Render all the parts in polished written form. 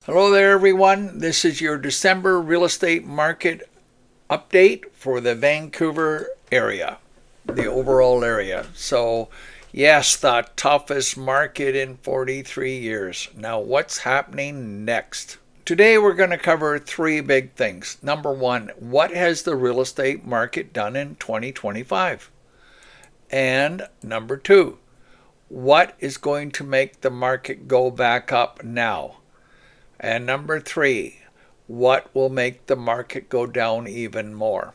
Hello there, everyone. This is your December real estate market update for the Vancouver area, the overall area. So, yes, the toughest market in 43 years. Now, what's happening next? Today, we're going to cover three big things. Number one, what has the real estate market done in 2025? And number two, what is going to make the market go back up now? And number three, what will make the market go down even more?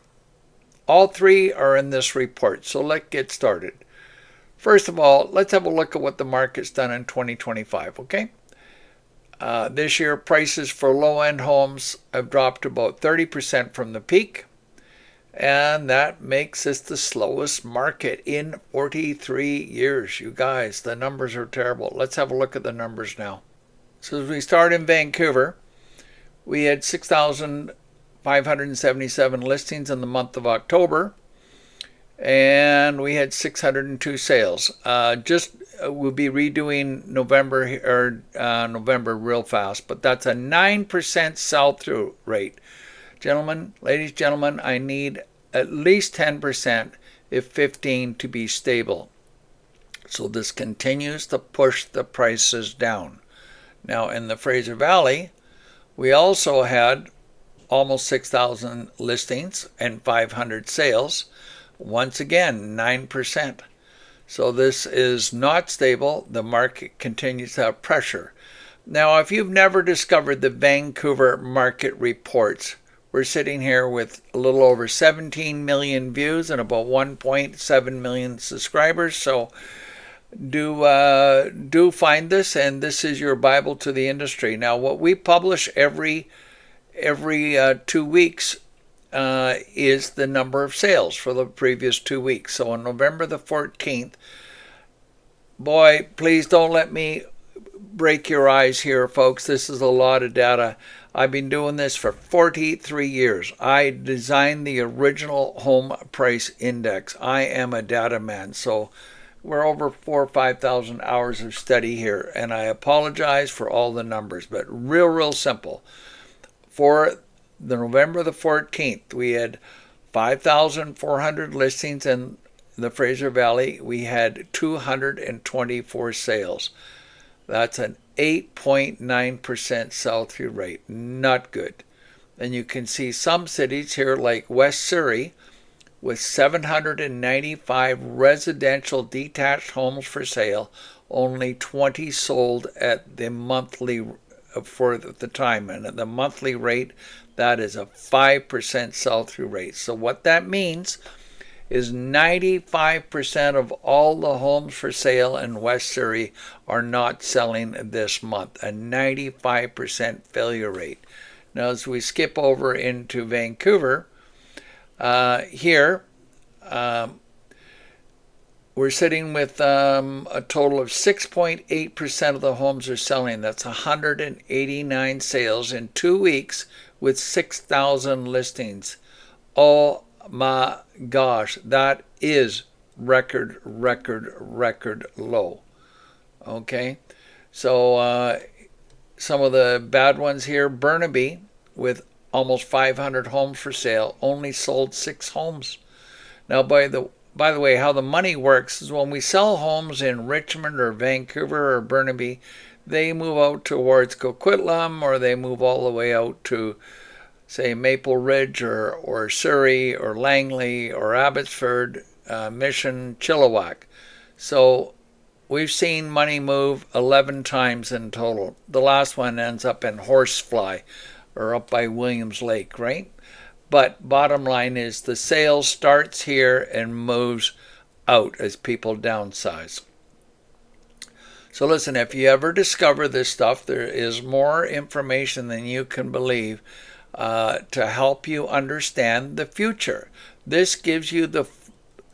All three are in this report, so let's get started. First of all, let's have a look at what the market's done in 2025, okay? This year, prices for low-end homes have dropped about 30% from the peak, and that makes this the slowest market in 43 years. You guys, the numbers are terrible. Let's have a look at the numbers now. So as we start in Vancouver, we had 6,577 listings in the month of October, and we had 602 sales. We'll be redoing November real fast, but that's a 9% sell-through rate. Ladies, gentlemen, I need at least 10%, if 15%, to be stable. So this continues to push the prices down. Now, in the Fraser Valley, we also had almost 6,000 listings and 500 sales. Once again, 9%. So this is not stable. The market continues to have pressure. Now, if you've never discovered the Vancouver market reports, we're sitting here with a little over 17 million views and about 1.7 million subscribers. So do find this, and this is your Bible to the industry. Now, what we publish every 2 weeks is the number of sales for the previous 2 weeks. So on November the 14th, boy, please don't let me break your eyes here, folks. This is a lot of data. I've been doing this for 43 years. I designed the original home price index. I am a data man, so we're over 4,000 or 5,000 hours of study here, and I apologize for all the numbers, but real simple. For the November the 14th, we had 5,400 listings in the Fraser Valley. We had 224 sales. That's an 8.9% sell-through rate. Not good. And you can see some cities here like West Surrey, with 795 residential detached homes for sale, only 20 sold at the monthly for the time. And at the monthly rate, that is a 5% sell-through rate. So what that means is 95% of all the homes for sale in West Surrey are not selling this month, a 95% failure rate. Now, as we skip over into Vancouver, here, we're sitting with a total of 6.8% of the homes are selling. That's 189 sales in 2 weeks with 6,000 listings. Oh my gosh, that is record low. Okay, so some of the bad ones here: Burnaby, with almost 500 homes for sale, only sold 6 homes. Now, by the way, how the money works is when we sell homes in Richmond or Vancouver or Burnaby, they move out towards Coquitlam, or they move all the way out to, say, Maple Ridge or Surrey or Langley or Abbotsford, Mission, Chilliwack. So we've seen money move 11 times in total. The last one ends up in Horsefly, or up by Williams Lake, right? But bottom line is the sales starts here and moves out as people downsize. So listen, if you ever discover this stuff, there is more information than you can believe to help you understand the future. This gives you the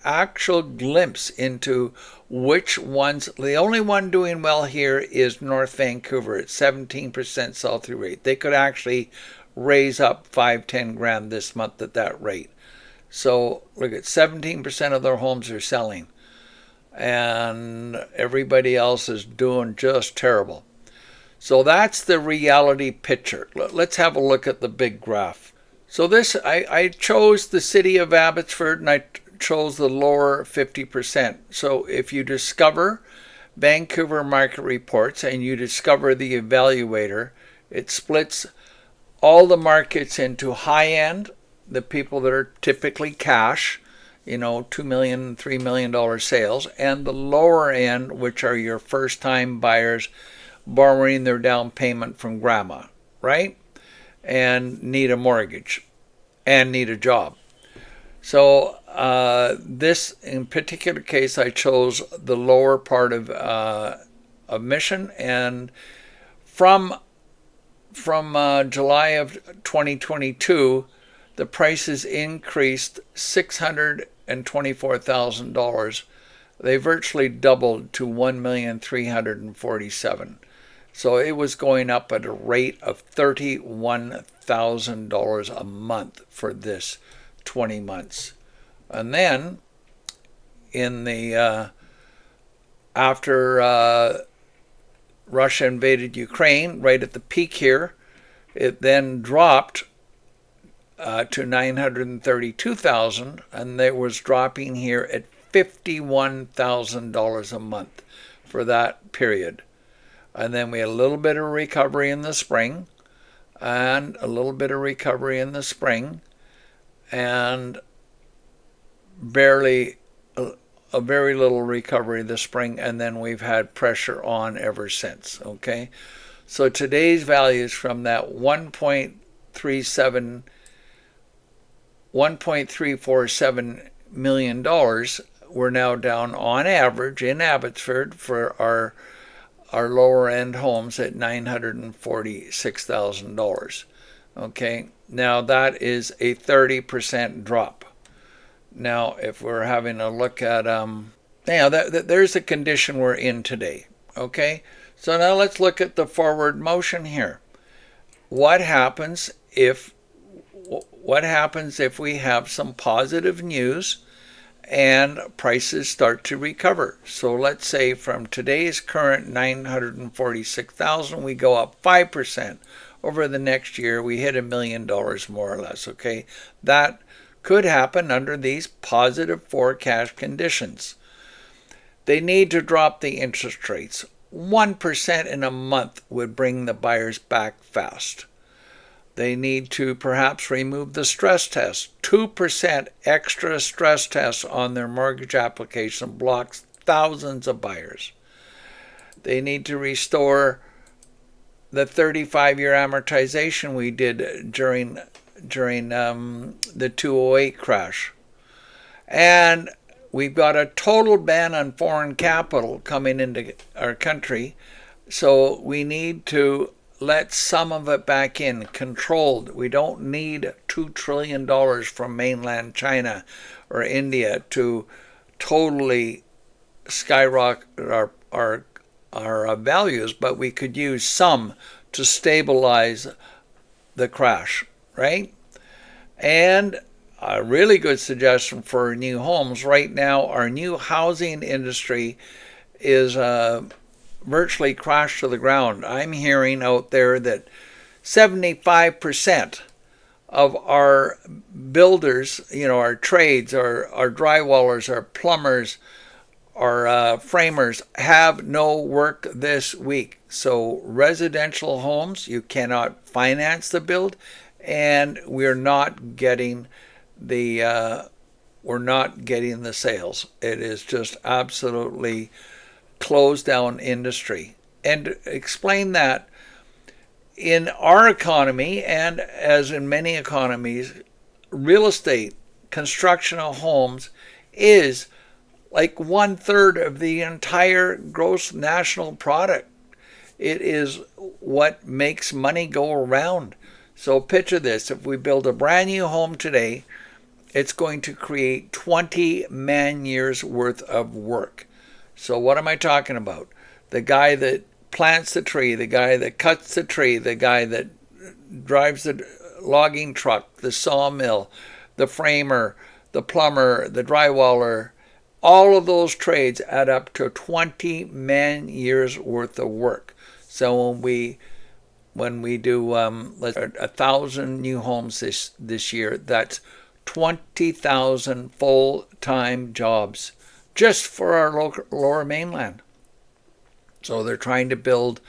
actual glimpse into which ones. The only one doing well here is North Vancouver at 17% sell-through rate. They could actually raise up 5-10 grand this month at that rate. So look at 17% of their homes are selling, and everybody else is doing just terrible. So that's the reality picture. Let's have a look at the big graph. So this, I chose the city of Abbotsford, and I chose the lower 50%. So if you discover Vancouver market reports and you discover the evaluator, it splits all the markets into high end, the people that are typically cash, $2 million, $3 million sales, and the lower end, which are your first time buyers borrowing their down payment from grandma, right? And need a mortgage and need a job. So this in particular case, I chose the lower part of Mission, and from July of 2022, the prices increased $624,000. They virtually doubled to $1,347,000. So it was going up at a rate of $31,000 a month for this 20 months. And then in the after Russia invaded Ukraine, right at the peak here, it then dropped to 932,000, and it was dropping here at $51,000 a month for that period. And then we had a little bit of recovery in the spring, and a little bit of recovery in the spring, and barely a very little recovery this spring, and then we've had pressure on ever since. Okay, so today's values from that $1.347 million, we're now down on average in Abbotsford for our lower end homes at $946,000. Okay, now that is a 30% drop. Now, if we're having a look at, there's the condition we're in today. Okay, so now let's look at the forward motion here. What happens if we have some positive news and prices start to recover? So let's say from today's current 946,000, we go up 5%. Over the next year, we hit $1 million more or less. Okay, that could happen under these positive forecast conditions. They need to drop the interest rates. 1% in a month would bring the buyers back fast. They need to perhaps remove the stress test. 2% extra stress test on their mortgage application blocks thousands of buyers. They need to restore the 35-year amortization we did during the 2008 crash. And we've got a total ban on foreign capital coming into our country, so we need to let some of it back in, controlled. We don't need $2 trillion from mainland China or India to totally skyrocket our values, but we could use some to stabilize the crash, right? And a really good suggestion for new homes right now, our new housing industry is virtually crashed to the ground. I'm hearing out there that 75% of our builders, our trades, our drywallers, our plumbers, our framers have no work this week. So residential homes, you cannot finance the build, and we're not getting the sales. It is just absolutely closed down industry. And to explain that, in our economy, and as in many economies, real estate, construction of homes is like 1/3 of the entire gross national product. It is what makes money go around. So picture this: if we build a brand new home today, it's going to create 20 man-years worth of work. So what am I talking about? The guy that plants the tree, the guy that cuts the tree, the guy that drives the logging truck, the sawmill, the framer, the plumber, the drywaller, all of those trades add up to 20 man-years worth of work. So when we do 1,000 new homes this year, that's 20,000 full-time jobs just for our Lower Mainland. So they're trying to build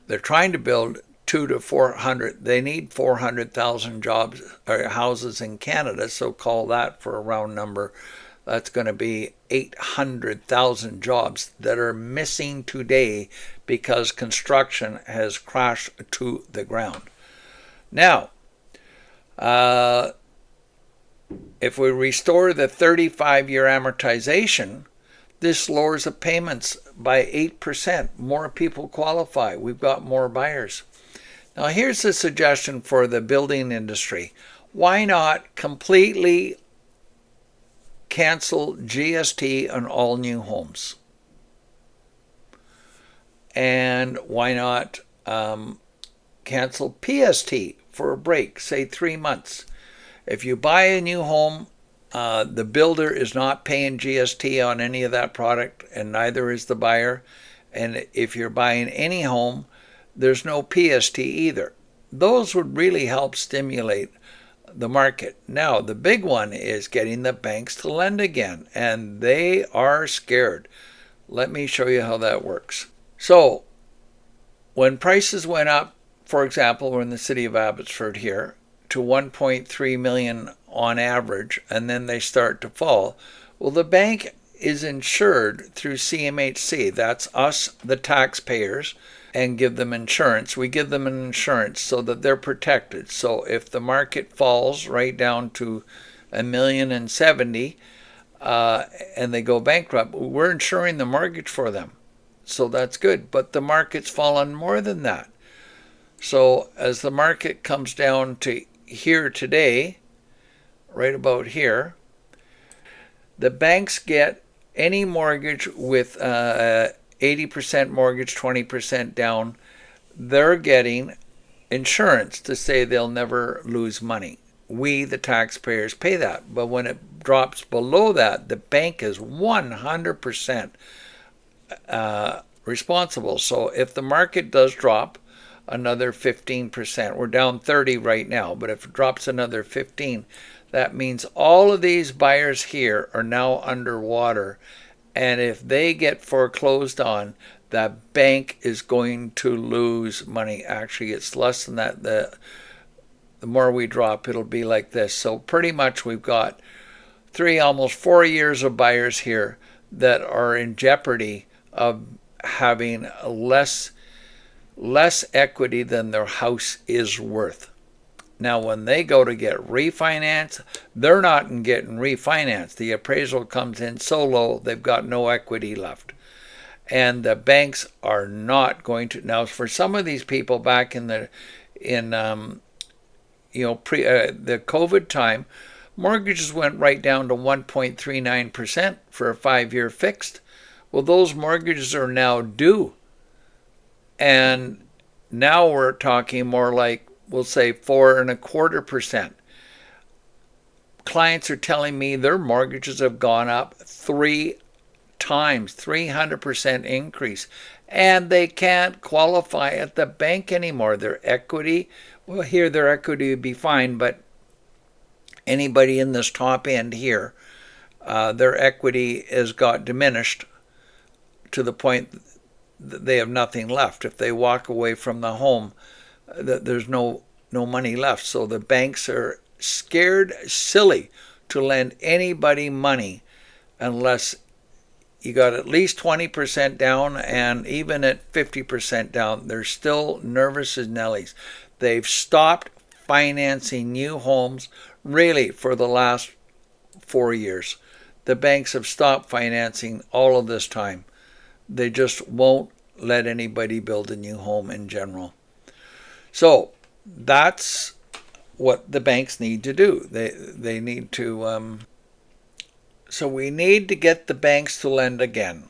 2 to 400. They need 400,000 jobs or houses in Canada. So call that, for a round number, that's going to be 800,000 jobs that are missing today because construction has crashed to the ground. Now, if we restore the 35-year amortization, this lowers the payments by 8%. More people qualify. We've got more buyers. Now, here's a suggestion for the building industry. Why not completely cancel GST on all new homes? And why not cancel PST for a break, say 3 months? If you buy a new home, the builder is not paying GST on any of that product, and neither is the buyer. And if you're buying any home, there's no PST either. Those would really help stimulate the market. Now, the big one is getting the banks to lend again, and they are scared. Let me show you how that works. So, when prices went up, for example, we're in the city of Abbotsford here, to 1.3 million on average, and then they start to fall. Well, the bank is insured through CMHC. That's us, the taxpayers, and give them insurance. We give them an insurance so that they're protected. So if the market falls right down to 1,070,000 and they go bankrupt, we're insuring the mortgage for them. So that's good. But the market's fallen more than that. So as the market comes down to here today, right about here, the banks get any mortgage with 80% mortgage, 20% down. They're getting insurance to say they'll never lose money. We, the taxpayers, pay that. But when it drops below that, the bank is 100% responsible. So if the market does drop another 15%, we're down 30 right now, but if it drops another 15, that means all of these buyers here are now underwater. And if they get foreclosed on, that bank is going to lose money. Actually, it's less than that. The more we drop, it'll be like this. So pretty much we've got 3, almost 4 years of buyers here that are in jeopardy of having less equity than their house is worth. Now, when they go to get refinanced, they're not getting refinanced. The appraisal comes in so low, they've got no equity left. And the banks are not going to. Now, for some of these people back in the COVID time, mortgages went right down to 1.39% for a 5-year fixed. Well, those mortgages are now due. And now we're talking more like, we'll say 4.25%. Clients are telling me their mortgages have gone up 3 times, 300% increase, and they can't qualify at the bank anymore. Their equity, well, here their equity would be fine, but anybody in this top end here, their equity has got diminished to the point that they have nothing left. If they walk away from the home, there's no money left. So the banks are scared silly to lend anybody money unless you got at least 20% down, and even at 50% down, they're still nervous as Nellies. They've stopped financing new homes really for the last 4 years. The banks have stopped financing all of this time. They just won't let anybody build a new home in general. So that's what the banks need to do. They need to. So we need to get the banks to lend again.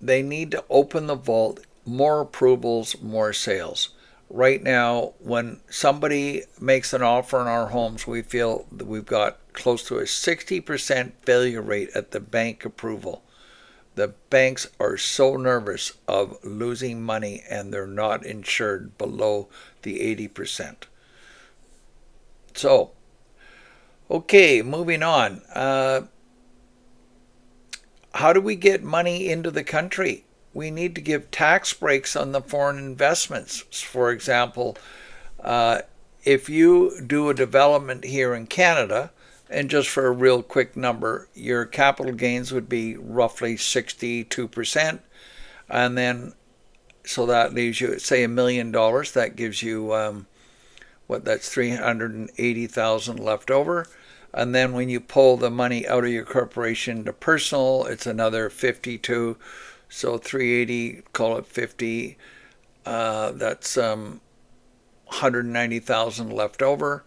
They need to open the vault, more approvals, more sales. Right now, when somebody makes an offer on our homes, we feel that we've got close to a 60% failure rate at the bank approval. The banks are so nervous of losing money and they're not insured below the 80%. So, okay, moving on. How do we get money into the country? We need to give tax breaks on the foreign investments. For example, if you do a development here in Canada, and just for a real quick number, your capital gains would be roughly 62%. And then, so that leaves you, say, $1 million. That gives you, that's 380,000 left over. And then when you pull the money out of your corporation to personal, it's another 52. So 380, call it 50. That's 190,000 left over.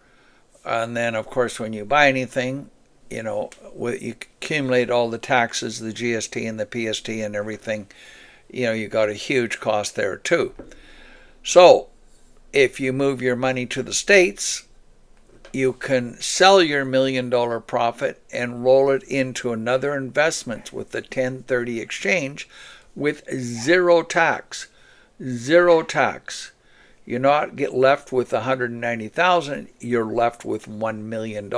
And then, of course, when you buy anything, you accumulate all the taxes, the GST and the PST and everything. You got a huge cost there too. So if you move your money to the States, you can sell your $1 million profit and roll it into another investment with the 1030 exchange with zero tax. Zero tax. You're not get left with 190,000, you're left with $1 million.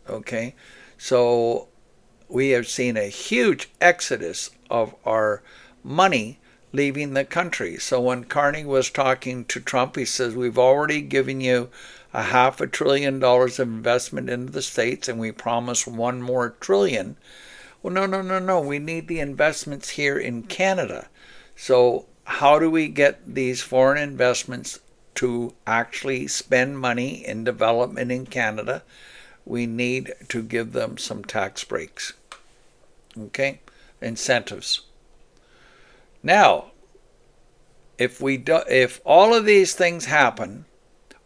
Okay? So we have seen a huge exodus of our money leaving the country. So when Carney was talking to Trump, he says, we've already given you $500 billion of investment into the States, and we promise $1 more trillion. Well, no. We need the investments here in Canada. So how do we get these foreign investments to actually spend money in development in Canada? We need to give them some tax breaks. Okay? Incentives. Now, if all of these things happen,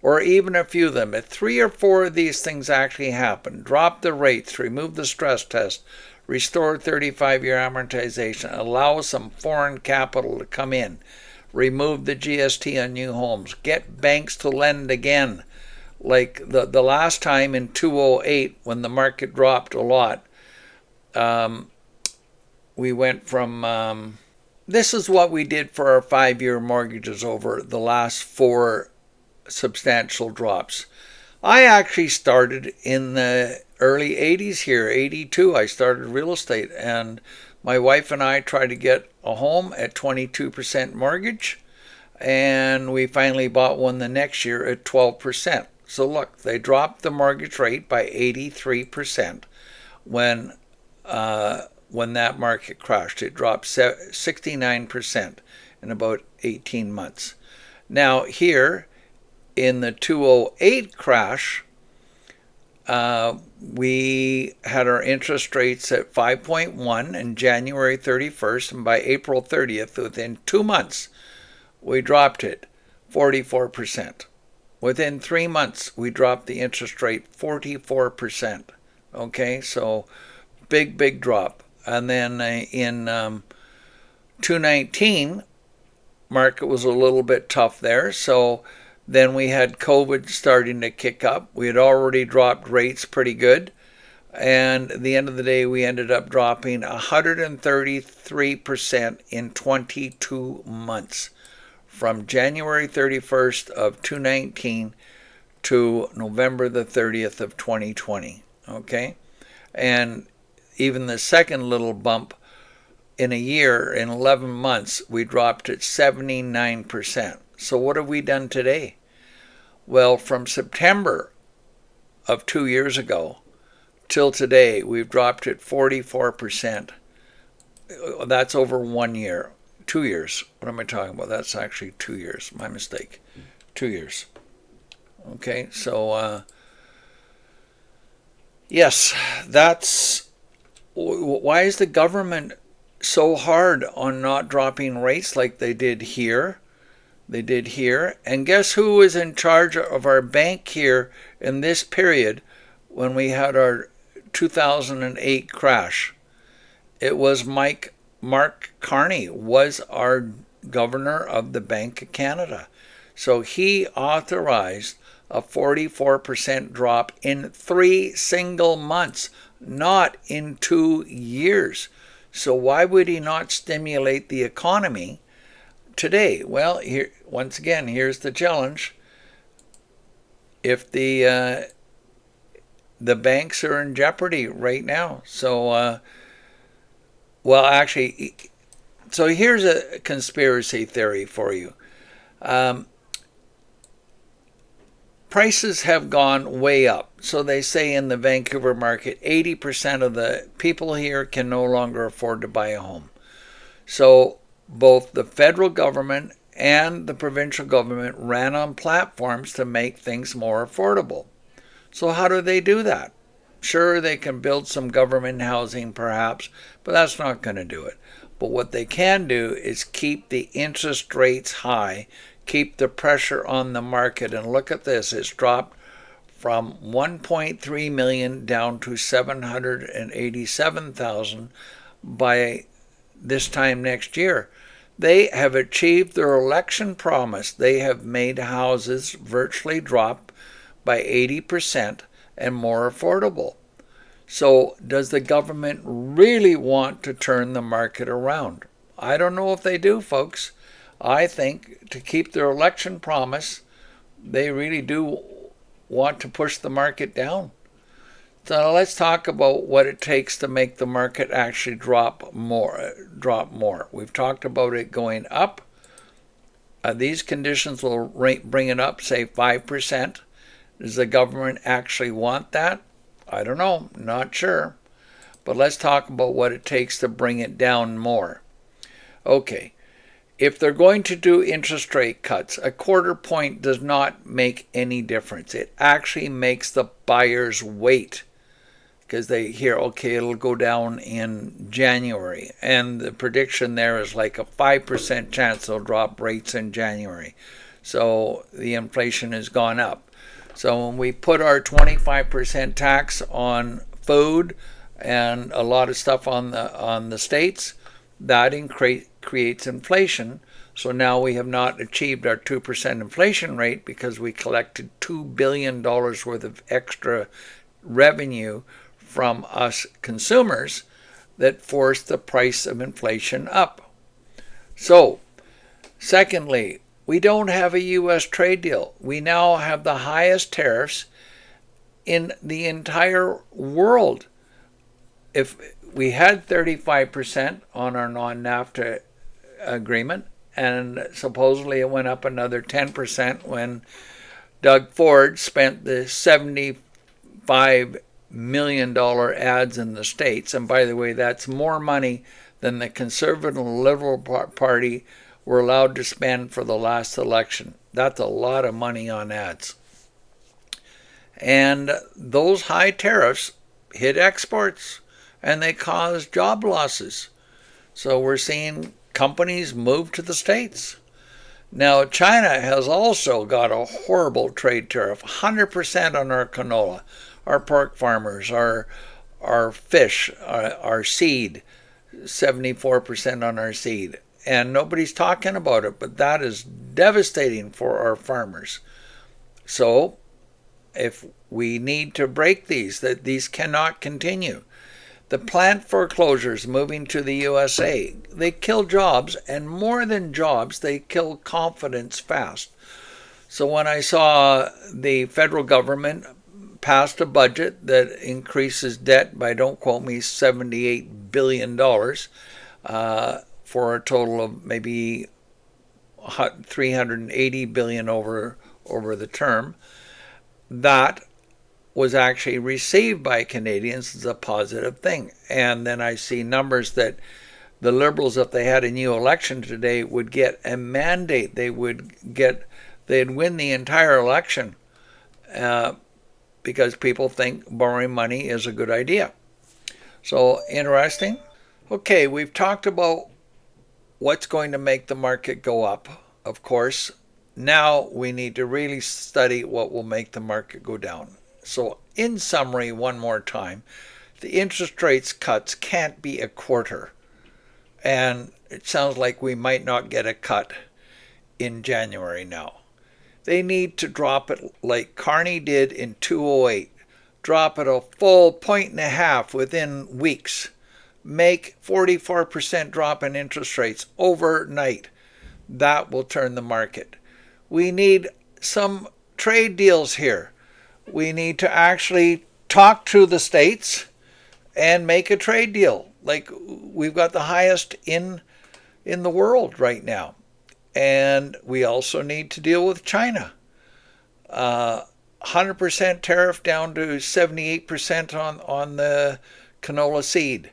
or even a few of them, if 3 or 4 of these things actually happen, drop the rates, remove the stress test, restore 35-year amortization, allow some foreign capital to come in, remove the GST on new homes, get banks to lend again. Like the last time in 2008 when the market dropped a lot, we went from, this is what we did for our 5-year mortgages over the last 4 substantial drops. I actually started in the early 80s here, 82. I started real estate, and my wife and I tried to get a home at 22% mortgage, and we finally bought one the next year at 12%. So look, they dropped the mortgage rate by 83% when that market crashed. It dropped 69% in about 18 months. Now here, in the 2008 crash, we had our interest rates at 5.1 on January 31st, and by April 30th, within 2 months, we dropped it 44%. Within 3 months, we dropped the interest rate 44%. Okay, so big drop. And then in 2019, market was a little bit tough there, so then we had COVID starting to kick up. We had already dropped rates pretty good. And at the end of the day, we ended up dropping 133% in 22 months. From January 31st of 2019 to November the 30th of 2020. Okay? And even the second little bump in a year, in 11 months, we dropped at 79%. So what have we done today? Well, from September of 2 years ago till today, we've dropped it 44%. That's over 1 year. 2 years. What am I talking about? That's actually 2 years. My mistake. 2 years. Okay, so yes, that's why is the government so hard on not dropping rates like they did here? They did here. And guess who was in charge of our bank here in this period when we had our 2008 crash? It was Mark Carney was our governor of the Bank of Canada. So he authorized a 44% drop in 3 single months, not in 2 years. So why would he not stimulate the economy today? Well, here once again, here's the challenge. If the banks are in jeopardy right now, so well, actually, so here's a conspiracy theory for you. Prices have gone way up. So they say in the Vancouver market, 80% of the people here can no longer afford to buy a home. So both the federal government and the provincial government ran on platforms to make things more affordable. So how do they do that? Sure, they can build some government housing perhaps, but that's not going to do it. But what they can do is keep the interest rates high, keep the pressure on the market. And look at this, it's dropped from 1.3 million down to 787,000 by this time next year. They have achieved their election promise. They have made houses virtually drop by 80% and more affordable. So does the government really want to turn the market around? I don't know if they do, folks. I think to keep their election promise, they really do want to push the market down. So now let's talk about what it takes to make the market actually drop more. We've talked about it going up. These conditions will bring it up, say 5%. Does the government actually want that? I don't know, not sure. But let's talk about what it takes to bring it down more. Okay, if they're going to do interest rate cuts, a quarter point does not make any difference. It actually makes the buyers wait because they hear, okay, it'll go down in January. And the prediction there is like a 5% chance they'll drop rates in January. So the inflation has gone up. So when we put our 25% tax on food and a lot of stuff on the states, that creates inflation. So now we have not achieved our 2% inflation rate because we collected $2 billion worth of extra revenue from us consumers that forced the price of inflation up. So, secondly, we don't have a U.S. trade deal. We now have the highest tariffs in the entire world. If we had 35% on our non-NAFTA agreement, and supposedly it went up another 10% when Doug Ford spent the $75 million ads in the States. And by the way, that's more money than the Conservative and Liberal Party were allowed to spend for the last election. That's a lot of money on ads. And those high tariffs hit exports and they cause job losses. So we're seeing companies move to the States. Now, China has also got a horrible trade tariff, 100% on our canola, our pork farmers, our fish, our seed, 74% on our seed. And nobody's talking about it, but that is devastating for our farmers. So if we need to break these, that these cannot continue. The plant foreclosures moving to the USA, they kill jobs, and more than jobs, they kill confidence fast. So when I saw the federal government passed a budget that increases debt by, don't quote me, $78 billion, for a total of maybe $380 billion over the term, that was actually received by Canadians as a positive thing. And then I see numbers that the Liberals, if they had a new election today, would get a mandate. They'd win the entire election because people think borrowing money is a good idea. So interesting. Okay, we've talked about what's going to make the market go up, of course. Now we need to really study what will make the market go down. So in summary, one more time, the interest rates cuts can't be a quarter. And it sounds like we might not get a cut in January now. They need to drop it like Carney did in 2008. Drop it a full 1.5 points within weeks. make 44% drop in interest rates overnight. That will turn the market. We need some trade deals here. We need to actually talk to the states and make a trade deal. Like, we've got the highest in the world right now. And we also need to deal with China. 100% tariff down to 78% on the canola seed.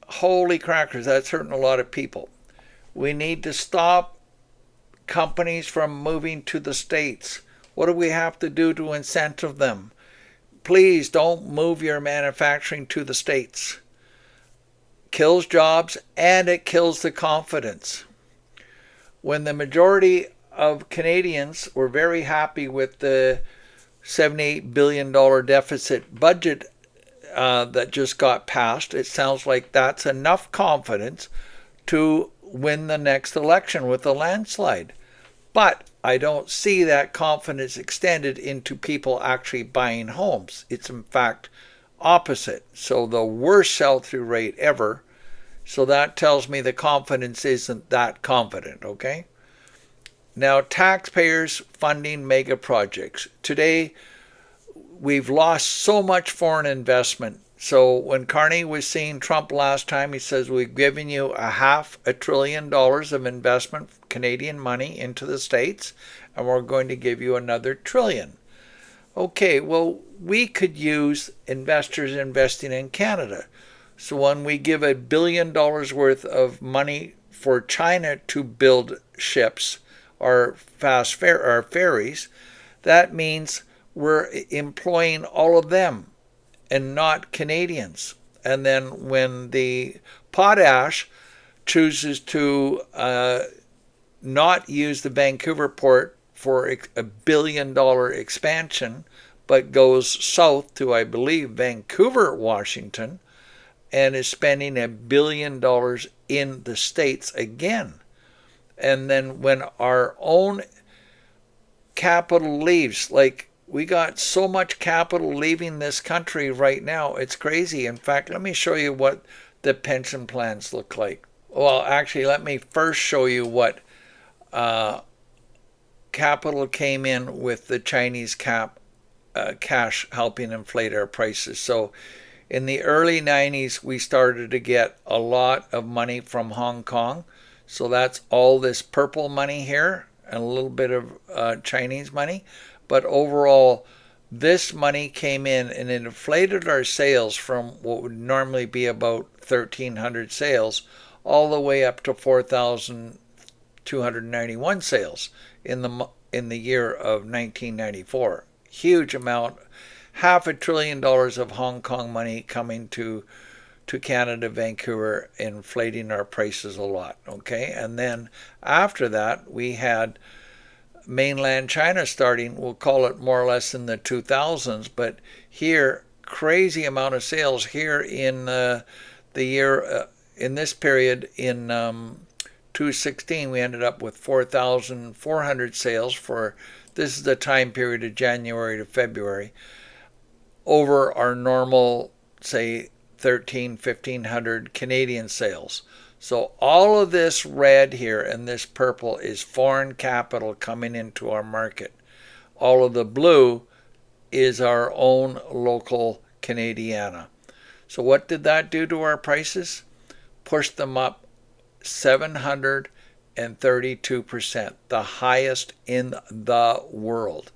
Holy crackers, that's hurting a lot of people. We need to stop companies from moving to the States. What do we have to do to incentive them? Please don't move your manufacturing to the States. Kills jobs and it kills the confidence. When the majority of Canadians were very happy with the $78 billion deficit budget that just got passed, it sounds like that's enough confidence to win the next election with a landslide. But I don't see that confidence extended into people actually buying homes. It's in fact opposite. So the worst sell-through rate ever. So that tells me the confidence isn't that confident, okay? Now, taxpayers funding mega projects. Today, we've lost so much foreign investment. So when Carney was seeing Trump last time, he says, we've given you $500 billion of investment, Canadian money, into the States, and we're going to give you another $1 trillion. Okay, well, we could use investors investing in Canada. So when we give $1 billion worth of money for China to build ships or ferries, that means we're employing all of them and not Canadians. And then when the potash chooses to not use the Vancouver port for a $1 billion expansion, but goes south to, I believe, Vancouver, Washington, and is spending $1 billion in the States again. And then when our own capital leaves, like, we got so much capital leaving this country right now, it's crazy. In fact, let me show you what the pension plans look like. Well, actually, let me first show you what capital came in with the Chinese cash helping inflate our prices. So in the early 90s, we started to get a lot of money from Hong Kong. So that's all this purple money here and a little bit of Chinese money. But overall, this money came in and it inflated our sales from what would normally be about 1,300 sales all the way up to 4,291 sales in the year of 1994. Huge amount, $500 billion of Hong Kong money coming to Canada, Vancouver, inflating our prices a lot. Okay, and then after that we had mainland China starting, we'll call it more or less in the 2000s, but here, crazy amount of sales here in the year, in this period in 2016, we ended up with 4,400 sales for, this is the time period of January to February, over our normal, say, 1,500 Canadian sales. So all of this red here and this purple is foreign capital coming into our market. All of the blue is our own local Canadiana. So what did that do to our prices? Pushed them up 732%, the highest in the world.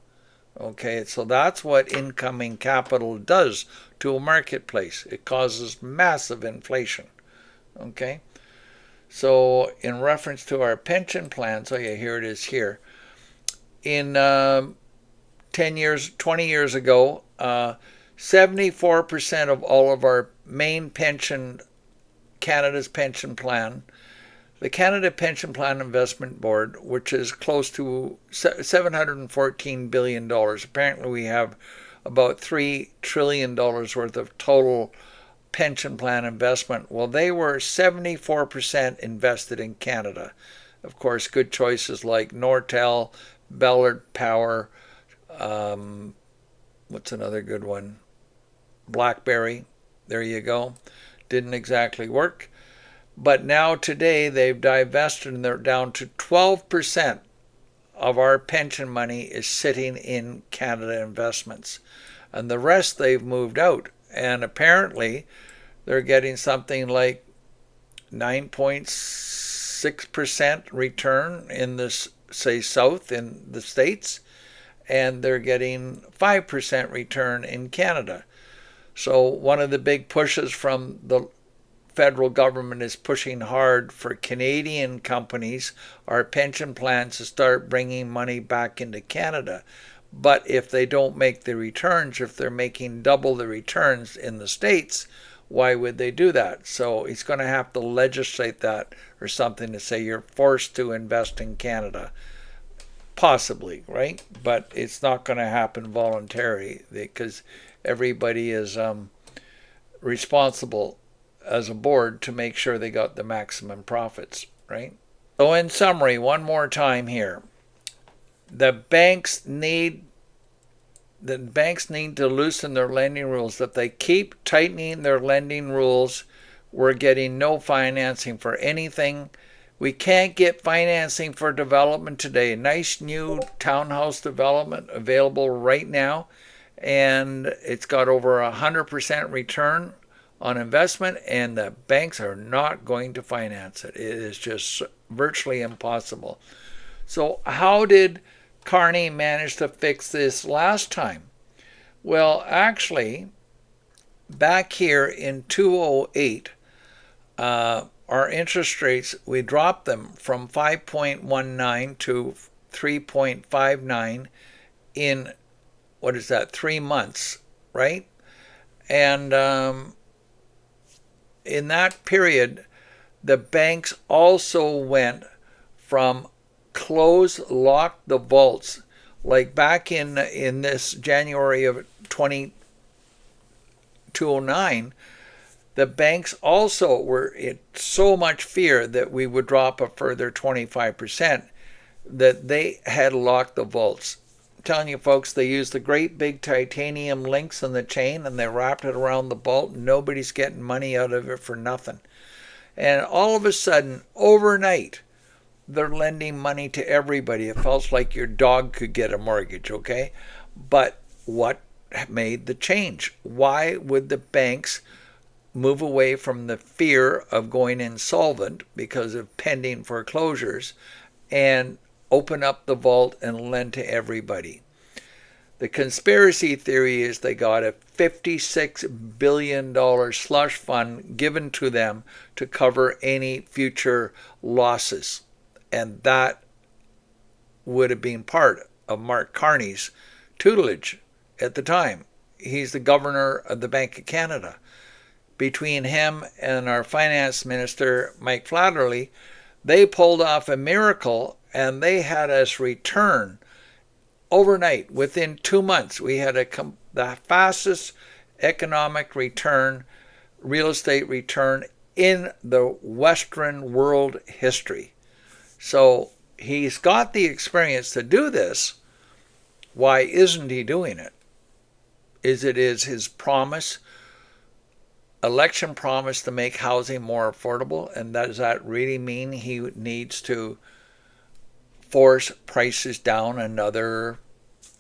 Okay, so that's what incoming capital does to a marketplace. It causes massive inflation. Okay. So in reference to our pension plans, oh yeah, here it is here. In 10 years, 20 years ago, 74% of all of our main pension, Canada's pension plan, the Canada Pension Plan Investment Board, which is close to $714 billion. Apparently we have about $3 trillion worth of total pension plan investment. Well, they were 74% invested in Canada. Of course, good choices like Nortel, Ballard Power, what's another good one? BlackBerry. There you go. didn't exactly work. But now today they've divested and they're down to 12% of our pension money is sitting in Canada investments. And the rest they've moved out. And apparently they're getting something like 9.6% return in this, say, South in the States, and they're getting 5% return in Canada. So one of the big pushes from the federal government is pushing hard for Canadian companies, our pension plans, to start bringing money back into Canada. But if they don't make the returns, if they're making double the returns in the States, why would they do that? So he's going to have to legislate that or something to say you're forced to invest in Canada. Possibly, right? But it's not going to happen voluntarily because everybody is responsible as a board to make sure they got the maximum profits, right? So in summary, one more time here, the banks need to loosen their lending rules. If they keep tightening their lending rules, we're getting no financing for anything. We can't get financing for development today. Nice new townhouse development available right now, and it's got over 100% return on investment, and the banks are not going to finance it. It is just virtually impossible. So how did Carney manage to fix this last time? Well, actually, back here in 2008, our interest rates, we dropped them from 5.19 to 3.59 in, 3 months, right? And in that period, the banks also went from lock the vaults. Like back in this January of 2009, the banks also were in so much fear that we would drop a further 25% that they had locked the vaults. I'm telling you folks, they used the great big titanium links in the chain and they wrapped it around the vault. Nobody's getting money out of it for nothing. And all of a sudden, overnight, they're lending money to everybody. It felt like your dog could get a mortgage, okay? But what made the change? Why would the banks move away from the fear of going insolvent because of pending foreclosures and open up the vault and lend to everybody? The conspiracy theory is they got a $56 billion slush fund given to them to cover any future losses. And that would have been part of Mark Carney's tutelage at the time. He's the governor of the Bank of Canada. Between him and our finance minister, Mike Flatterly, they pulled off a miracle and they had us return overnight. Within 2 months, we had the fastest economic return, real estate return in the Western world history. So he's got the experience to do this. Why isn't he doing it? Is his promise, election promise, to make housing more affordable? And does that really mean he needs to force prices down another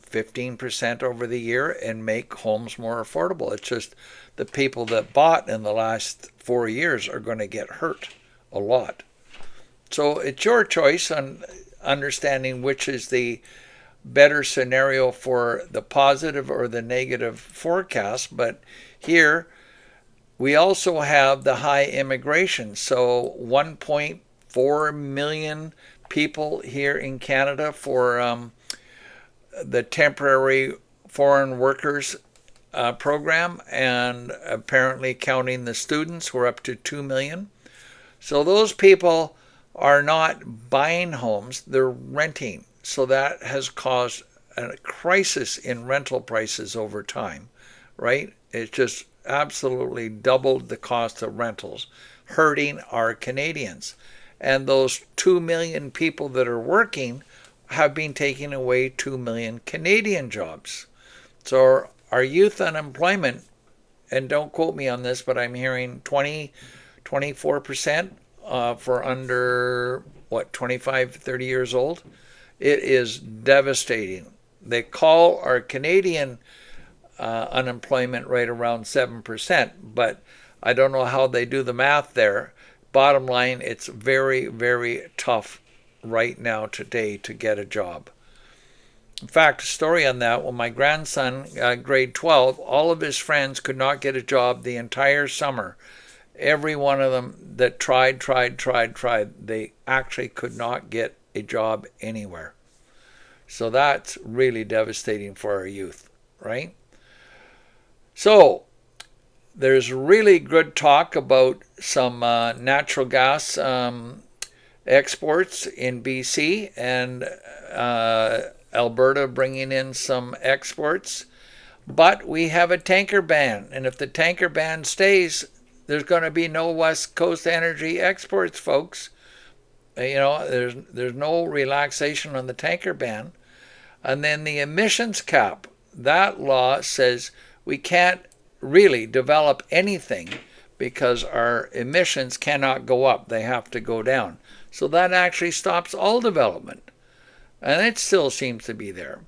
15% over the year and make homes more affordable? It's just the people that bought in the last 4 years are going to get hurt a lot. So it's your choice on understanding which is the better scenario for the positive or the negative forecast. But here we also have the high immigration. So 1.4 million people here in Canada for the temporary foreign workers program, and apparently counting the students, we're up to 2 million. So those people are not buying homes, they're renting. So that has caused a crisis in rental prices over time, right? It just absolutely doubled the cost of rentals, hurting our Canadians. And those 2 million people that are working have been taking away 2 million Canadian jobs. So our youth unemployment and don't quote me on this, but I'm hearing 24% for under, 25, 30 years old. It is devastating. They call our Canadian unemployment rate around 7%, but I don't know how they do the math there. Bottom line, it's very, very tough right now today to get a job. In fact, a story on that, when my grandson, grade 12, all of his friends could not get a job the entire summer. Every one of them that tried, they actually could not get a job anywhere. So that's really devastating for our youth, right? So there's really good talk about some natural gas exports in BC and Alberta bringing in some exports. But we have a tanker ban, and if the tanker ban stays, there's going to be no West Coast energy exports, folks. There's no relaxation on the tanker ban. And then the emissions cap, that law says we can't really develop anything because our emissions cannot go up. They have to go down. So that actually stops all development. And it still seems to be there.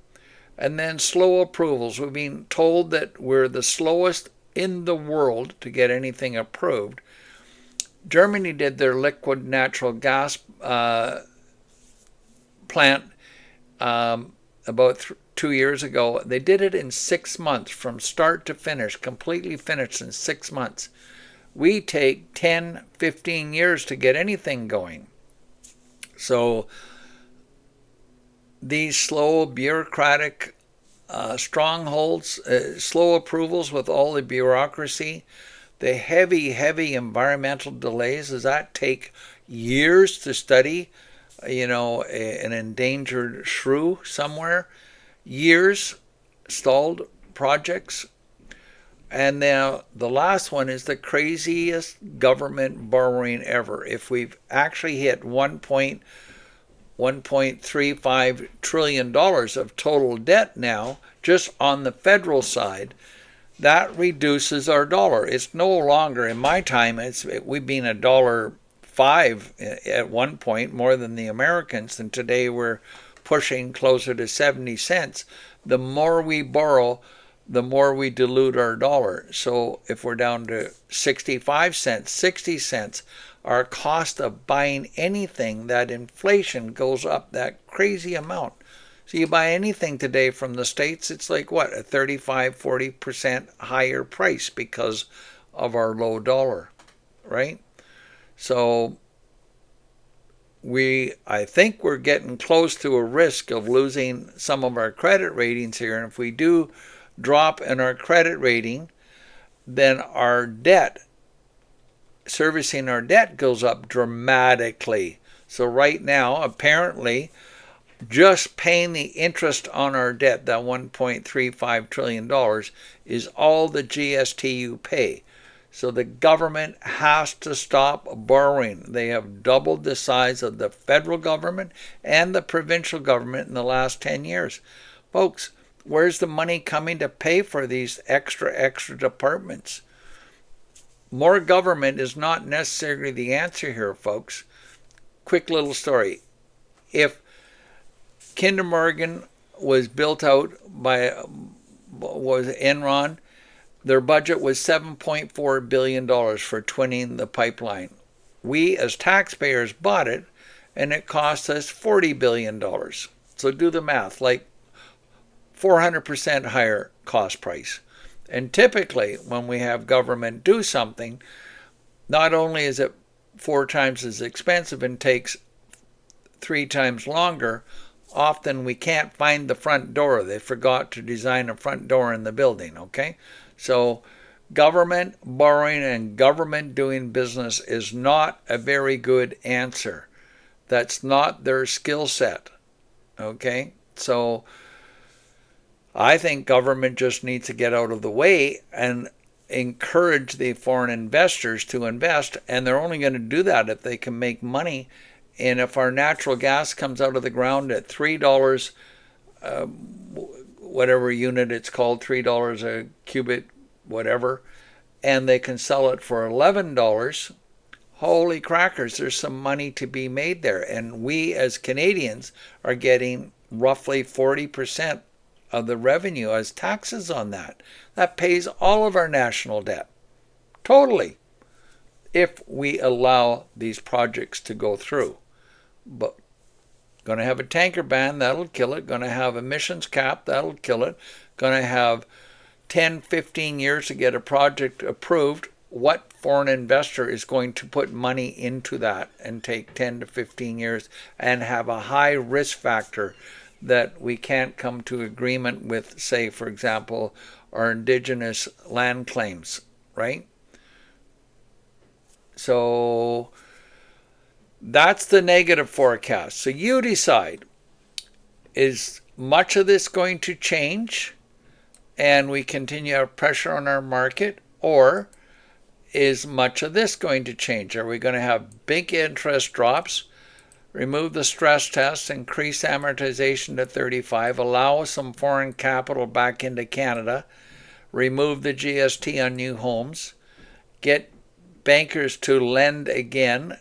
And then slow approvals. We've been told that we're the slowest in the world to get anything approved. Germany did their liquid natural gas plant about 2 years ago. They did it in 6 months, from start to finish, completely finished in 6 months. We take 10, 15 years to get anything going. So these slow bureaucratic strongholds, slow approvals with all the bureaucracy, the heavy environmental delays, does that take years to study, an endangered shrew somewhere? Years, stalled projects. And now the last one is the craziest government borrowing ever. If we've actually hit $1.35 trillion of total debt now, just on the federal side, that reduces our dollar. It's no longer, in my time, we've been $1.05 at one point, more than the Americans, and today we're pushing closer to 70 cents. The more we borrow, the more we dilute our dollar. So if we're down to 65 cents, 60 cents, our cost of buying anything, that inflation goes up that crazy amount. So you buy anything today from the States, it's like a 35-40% higher price because of our low dollar, right? So I think we're getting close to a risk of losing some of our credit ratings here. And if we do drop in our credit rating, then our debt, servicing our debt, goes up dramatically. So right now, apparently, just paying the interest on our debt, that $1.35 trillion, is all the GST you pay. So the government has to stop borrowing. They have doubled the size of the federal government and the provincial government in the last 10 years. Folks, where's the money coming to pay for these extra departments? More government is not necessarily the answer here, folks. Quick little story. If Kinder Morgan was built out by Enron, their budget was $7.4 billion for twinning the pipeline. We as taxpayers bought it, and it cost us $40 billion. So do the math, like 400% higher cost price. And typically, when we have government do something, not only is it 4 times as expensive and takes 3 times longer, often we can't find the front door. They forgot to design a front door in the building, okay? So government borrowing and government doing business is not a very good answer. That's not their skill set, okay? So I think government just needs to get out of the way and encourage the foreign investors to invest, and they're only going to do that if they can make money. And if our natural gas comes out of the ground at $3, whatever unit it's called, $3 a cubic, whatever, and they can sell it for $11, holy crackers, there's some money to be made there. And we as Canadians are getting roughly 40% of the revenue as taxes on that. That pays all of our national debt. Totally. If we allow these projects to go through. But going to have a tanker ban, that'll kill it. Going to have emissions cap, that'll kill it. Going to have 10, 15 years to get a project approved. What foreign investor is going to put money into that and take 10 to 15 years and have a high risk factor that we can't come to agreement with, say, for example, our indigenous land claims, right? So that's the negative forecast. So you decide, is much of this going to change and we continue our pressure on our market, or is much of this going to change? Are we going to have big interest drops, remove the stress test, increase amortization to 35, allow some foreign capital back into Canada, remove the GST on new homes, get bankers to lend again?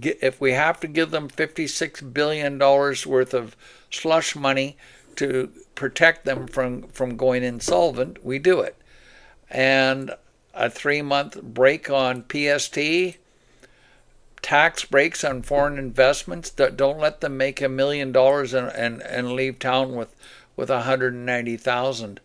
If we have to give them $56 billion worth of slush money to protect them from going insolvent, we do it. And a 3-month break on PST, tax breaks on foreign investments. Don't let them make $1 million and leave town with $190,000.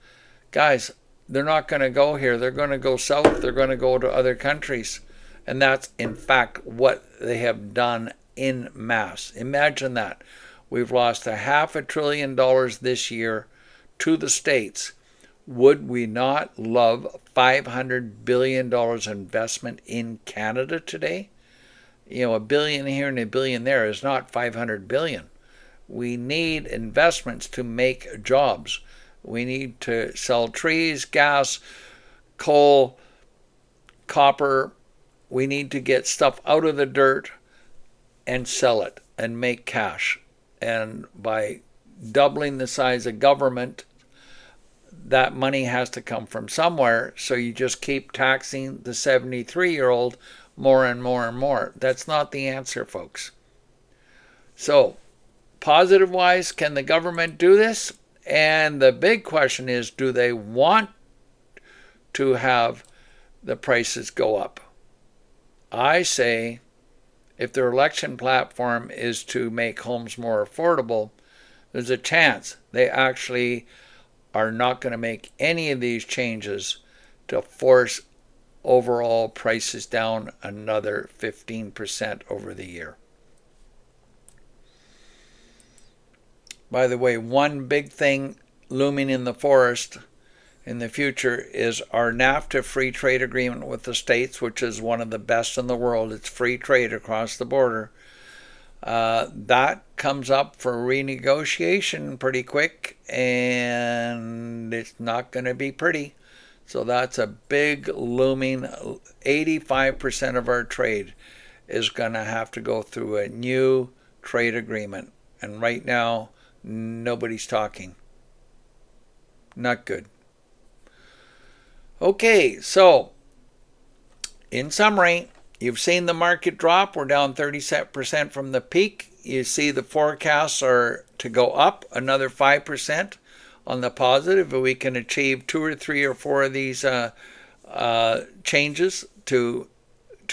Guys, they're not going to go here. They're going to go south. They're going to go to other countries. And that's, in fact, what they have done in mass. Imagine that. We've lost $500 billion this year to the States. Would we not love $500 billion investment in Canada today? You know, $1 billion here and $1 billion there is not $500 billion. We need investments to make jobs. We need to sell trees, gas, coal, copper. We need to get stuff out of the dirt and sell it and make cash. And by doubling the size of government, that money has to come from somewhere. So you just keep taxing the 73-year-old more and more and more. That's not the answer, folks. So, positive-wise, can the government do this? And the big question is, do they want to have the prices go up? I say, if their election platform is to make homes more affordable, there's a chance they actually are not going to make any of these changes to force overall prices down another 15% over the year. By the way, one big thing looming in the forest in the future is our NAFTA free trade agreement with the States, which is one of the best in the world. It's free trade across the border. That comes up for renegotiation pretty quick, and it's not going to be pretty. So that's a big looming, 85% of our trade is going to have to go through a new trade agreement. And right now, nobody's talking. Not good. Okay, so in summary, you've seen the market drop. We're down 30% from the peak. You see the forecasts are to go up another 5% on the positive. If we can achieve 2 or 3 or 4 of these changes to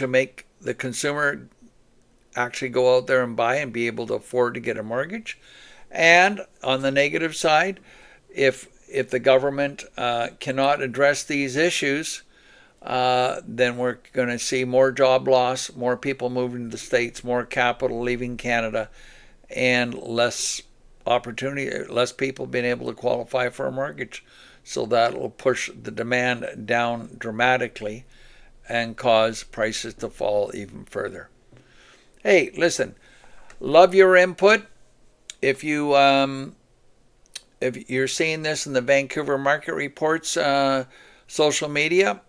make the consumer actually go out there and buy and be able to afford to get a mortgage. And on the negative side, if the government cannot address these issues, then we're going to see more job loss, more people moving to the States, more capital leaving Canada, and less opportunity, less people being able to qualify for a mortgage. So that will push the demand down dramatically and cause prices to fall even further. Hey, listen, love your input. If you're seeing this in the Vancouver Market Reports social media,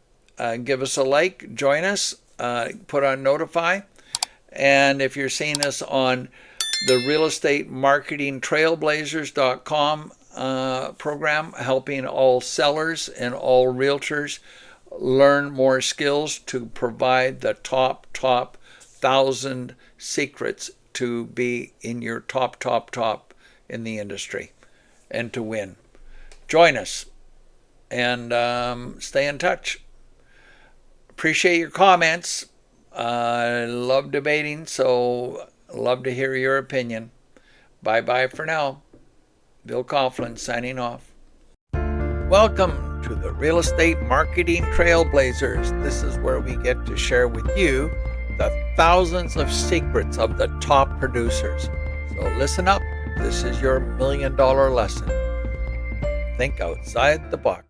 give us a like, join us, put on notify. And if you're seeing us on the Real Estate Marketing Trailblazers.com program, helping all sellers and all realtors learn more skills to provide the top 1,000 secrets to be in your top in the industry and to win. Join us and stay in touch. Appreciate your comments. I love debating, so love to hear your opinion. Bye-bye for now. Bill Coughlin signing off. Welcome to the Real Estate Marketing Trailblazers. This is where we get to share with you the thousands of secrets of the top producers. So listen up. This is your $1 million lesson. Think outside the box.